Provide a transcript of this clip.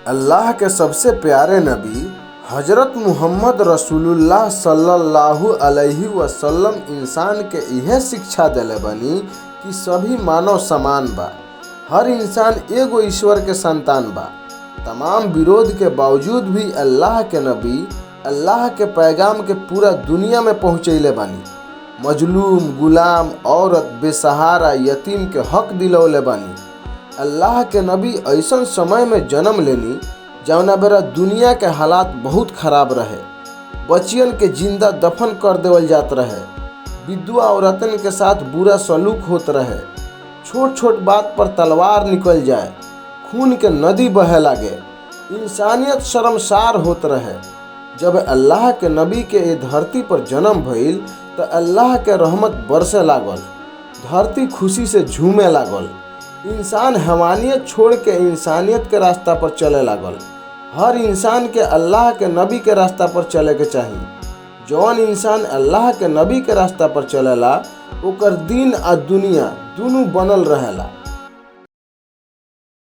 अल्लाह के सबसे प्यारे नबी हजरत मुहम्मद रसूलुल्लाह सल्लल्लाहु अलैहि वसल्लम इंसान के इहे शिक्षा देले बनी कि सभी मानव समान बा। हर इंसान एगो ईश्वर के संतान बा। तमाम विरोध के बावजूद भी अल्लाह के नबी अल्लाह के पैगाम के पूरा दुनिया में पहुँचैले बानी। मजलूम, गुलाम, औरत, बेसहारा, यतीम के हक दिलौले बानी। अल्लाह के नबी ऐसन समय में जन्म लेनी जौना बेरा दुनिया के हालात बहुत खराब रहे। बच्चियन के जिंदा दफन कर देवल जात रहे। विधवा औरतन के साथ बुरा सलूक होत रहे। छोट छोट बात पर तलवार निकल जाए, खून के नदी बहे लागे। इंसानियत शर्मसार होत रहे। जब अल्लाह के नबी के ये धरती पर जन्म भइल तो अल्लाह के रहमत बरसे लागल। धरती खुशी से झूमे लागल। इंसान हैवानियत छोड़ के इंसानियत के रास्ता पर चले लागल। हर इंसान के अल्लाह के नबी के रास्ता पर चले के चाहिए। जौन इंसान अल्लाह के नबी के रास्ता पर चलेला ओकर दीन आ दुनिया दोनों बनल रहेला।